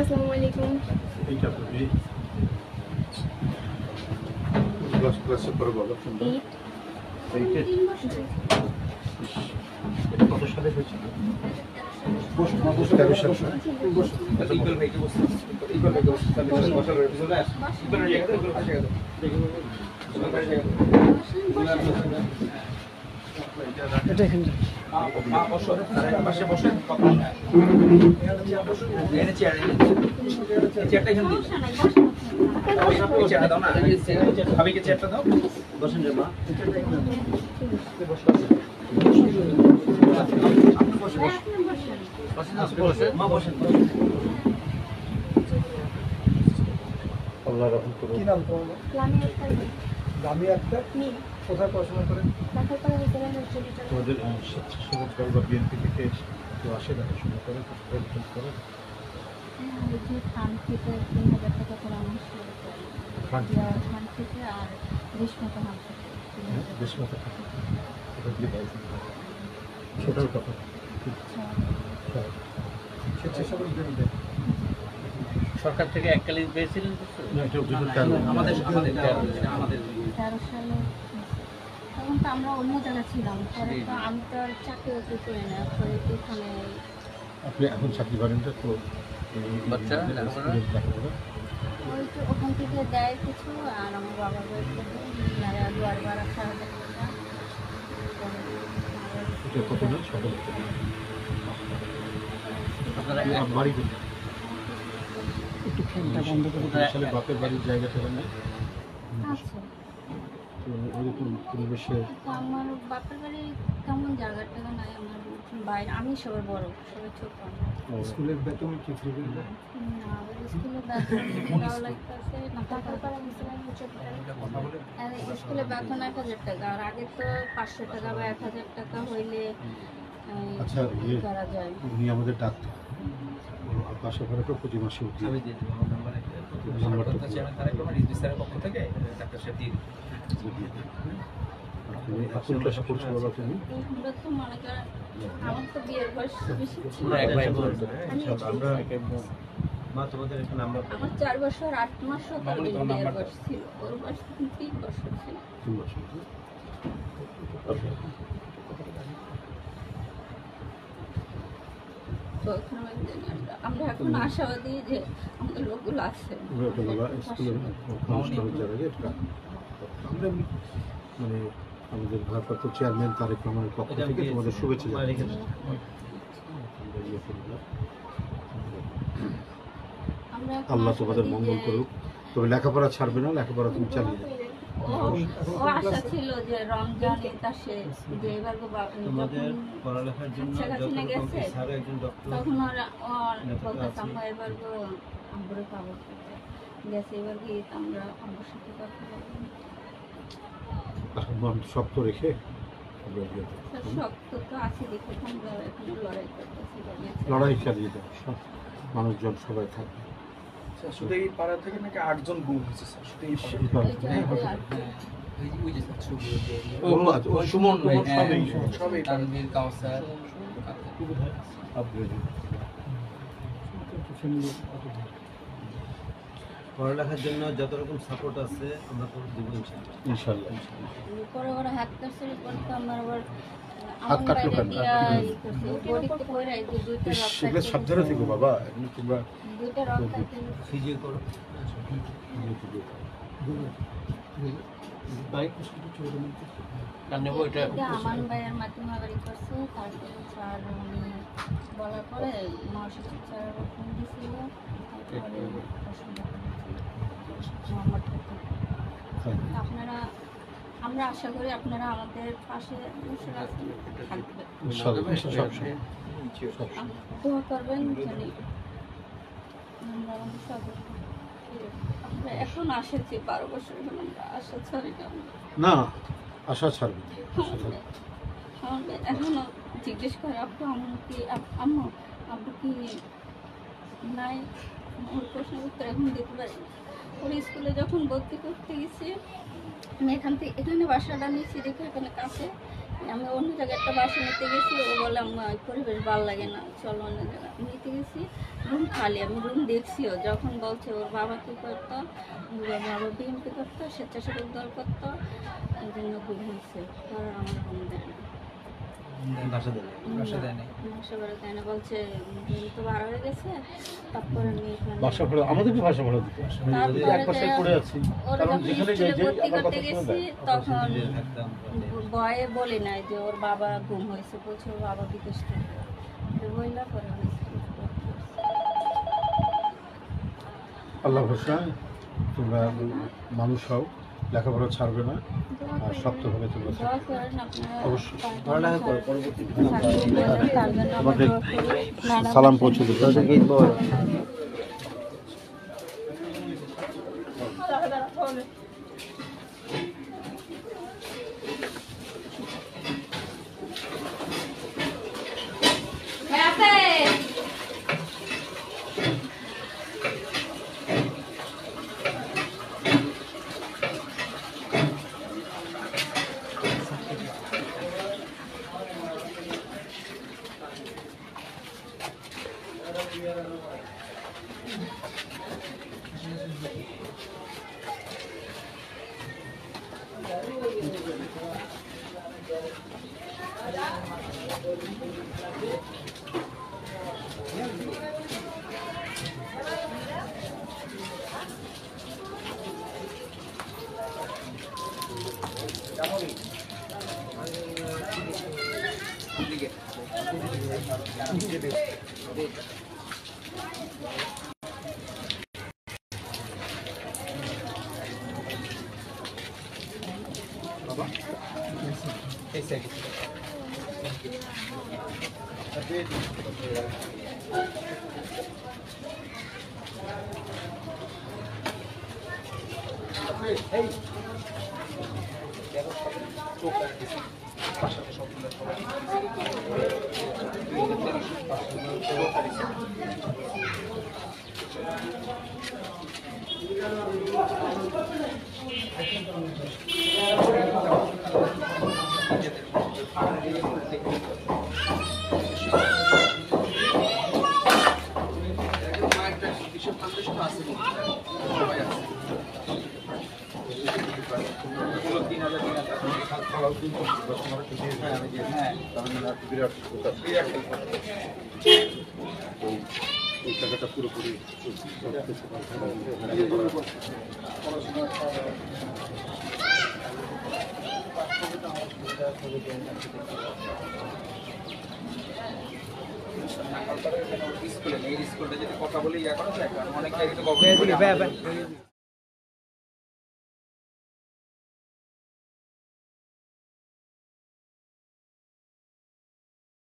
আসসালামু আলাইকুম। এইটা তুমি ক্লাসে পড়ে বলো তোমরা এইটা কত সালে হয়েছিল? 13 সালে। ইকবাল ভাইকে বসতে ইকবাল ভাইকে বসতে তাহলে বসার পিছনে আস ইকবাল ভাই জায়গা ইকবাল ভাই জায়গা এটা এখানে বসো পাশে বসে কথা এনে চেয়ারটা এখানে দিন চেয়ারটা দাও না ভাবিকে চেয়ারটা দাও বসেন রে মা মা বসেন আল্লাহ রহম করুন। কি নাম তোমার? লামিয়া আক্তার। কোথায় পড়াশোনা করেন? তোমাদের স্বেচ্ছাসেবক দল বা বিএনপি থেকে কেউ আসে দেখাশোনা করে পরিবর্তন করে? খান থেকে ৩,০০০ টাকা করে আমার খান খান থেকে আর রেশমাতা হাম থেকে বেশ মতো থাকে এটা দিয়ে পাই ছোটোর কথা স্বেচ্ছাসেবক জড়িত। সরকার থেকে এককালীন পেয়েছিলেন না এটা দুটো আমাদের 13 সালে তখন তো আমরা অন্য জায়গায় ছিলাম। পরে তো আমি তো আর চাকরি বাকরি করি না, পরে এখানে আপনি এখন চাকরি করেন তো তো বাচ্চা লেখাপড়া? লেখাপড়া ওই তো ওখান থেকে দেয় কিছু আর আমার বাবার বয়স দুয়ার বাড়া 4,000 টাকা। এটা কত না সকাল আপনারা বাড়ি করতে একটু ফ্যানটা বন্ধ করে দিন। আসলে বাপের বাড়ির জায়গা থেকে নেই আচ্ছা, তো ওইরকম পরিবেশে তো আমার বাপের বাড়ি তেমন জায়গা টাকা নাই, আমার বাইরে আমি সবার বড়, সবাই ছোট। স্কুলের বেতন কি ফ্রি করে দেন? না, আবার স্কুলে বেতন দেওয়া লাগতেছে না, টাকা পাড়া স্কুলে বেতন 1,000 টাকা, আর আগে তো 500 টাকা বা 1,000 টাকা হইলে আচ্ছা করা যায়। উনি আমাদের ডাক্তার বাসা ভাড়াটা প্রতি মাসে উঠি আমি দিয়ে দেবো নাম্বারটা চেয়ারম্যান তারেক রহমান রিজভি স্যারের পক্ষ থেকে ডাক্তার সাহেব দিয়ে তুমি এখন ক্লাসে পড়ছো বাবা তুমি আমরা তো মনে করেন আমার তো বিয়ের বয়স বেশি ছিল, এক ভাই বোন আচ্ছা আমরা মা তোমাদের এখানে আমরা আমার 4 বছর 8 মাসও তার বিয়ের বয়স ছিল, ওর বয়স 3 বছর ছিল। 3 বছর তো ওখানে আমরা এখন আশাবাদী যে আমাদের লোকগুলো আছে। স্কুলের অনুষ্ঠান যারা আমরা মানে আমাদের ভারপ্রাপ্ত চেয়ারম্যান তারেক রহমানের পক্ষ থেকে তোমাদের শুভেচ্ছা জানাই। আমরা এখন আল্লাহ তোমাদের আশাবাদী মঙ্গল যে করুক, তবে লেখাপড়া ছাড়বে না, লেখাপড়া তুমি চালিয়ে যাও। ও আশা ছিল যে রমজানে তা সে যে এবার তোমাদের পড়ালেখার জন্য কাছাকাছি গেছে স্যার একজন ডক্টর তখন ওরা বলতেছে আমরা এবার আম্বুরে পাবো গেছে, এবার গিয়ে আমরা আম্বুর সাথে কথা বলবো। আর মন শক্ত রেখে আমরা এগিয়ে যাবো। শক্ত তো আছে দেখে আমরা এখানে লড়াই করতেছি। লড়াই চালিয়ে যাও, সব মানুষজন সবাই থাকবে। শুধু এই পাড়া থেকে নাকি 8 জন গুম হয়েছে স্যার, শুধু এই সুমন ভাই সবই তানভীর কাউসার পড়ালেখার জন্য যত রকম সাপোর্ট আছে আমরা তো দিব ইনশাআল্লাহ। পরে ওরা হাত কাটছে, পরে তো আমার আবার হাত কাটলো কেন? সেগুলো সাবধানে থেকো বাবা, এমনি তোমরা দুইটা রক্ত ফিজিও করো বাইক শুধু চলে নিতে কারণ নেবো এটা আমান ভাইয়ের মাধ্যমে বাড়ি করছে। তারপরে স্যার উনি বলার পরে নরসিংহ স্যার ফোন দিয়েছিল, তারপরে আপনারা আমরা আশা করি আপনারা আমাদের পাশে থাকবেন, ইনশাআল্লাহ দোয়া করবেন জানি আমরা আমাদের সবাই আমরা এখন আসেছি 12 বছর হলো, আমরা আশা ছাড়ি না। না, আশা ছাড়বে না, আশা ছাড়বে না। আমাকে এখনো জিজ্ঞেস করে আপু আম্মু কি আম্মু আব্বু কি নাই, ওর প্রশ্নের উত্তর এখন দিতে পারি না। ওর স্কুলে যখন ভর্তি করতে গেছি আমি এখান থেকে এখানে বাসাটা নিয়েছি দেখে এখানে কাছে আমি অন্য জায়গায় একটা বাসা নিতে গেছি, ও বলে আম্মা এই পরিবেশ ভালো লাগে না, চলো অন্য জায়গায় নিতে গেছি। রুম খালি, আমি রুম দেখছিও। যখন বলছে ওর বাবা কী করতো, ওর বাবা বিএমপি করতো, স্বেচ্ছাসেবক দল করতো, এই জন্য গুম হয়েছে। কারণ আমার রুম দেয় না, বাসা দেয় বাসা দেয় না, বলছে দিন তো বার হয়ে গেছে। তারপরে আমি এখানে বাসা ভাড়া আমাদেরকে বাসা ভাড়া দিতে আসে। তারপরে এক পাশে পড়ে আছি, ওরা কারণ যখন যেখানে স্কুলে যাই ভর্তি আমার করতে কথা শুনে গেছি দেয়। তখন একদম ভয়ে বলি নাই যে ওর বাবা গুম হয়েছে, বলছে ওর বাবা বিদেশ থেকে। তো বললা পরে আমি স্কুলে ভর্তি হয়েছি। আল্লাহ ভরসা, তোমরা মানুষ হও, লেখাপড়া ছাড়বে না, দোয়া আর করেন, শক্তভাবে তোমরা দোয়া করেন আপনারা। অবশ্যই। পড়ালেখা করে পরবর্তী তার জন্য আমরা আমাদের দোয়া করি। ম্যাডাম সালাম পৌঁছে দিতে। এই টাকাটা পুরোপুরি স্কুলে, এই স্কুলটা যদি কথা বলে ইয়া করা যায়, কারণ অনেক জায়গায় তো গভর্নমেন্ট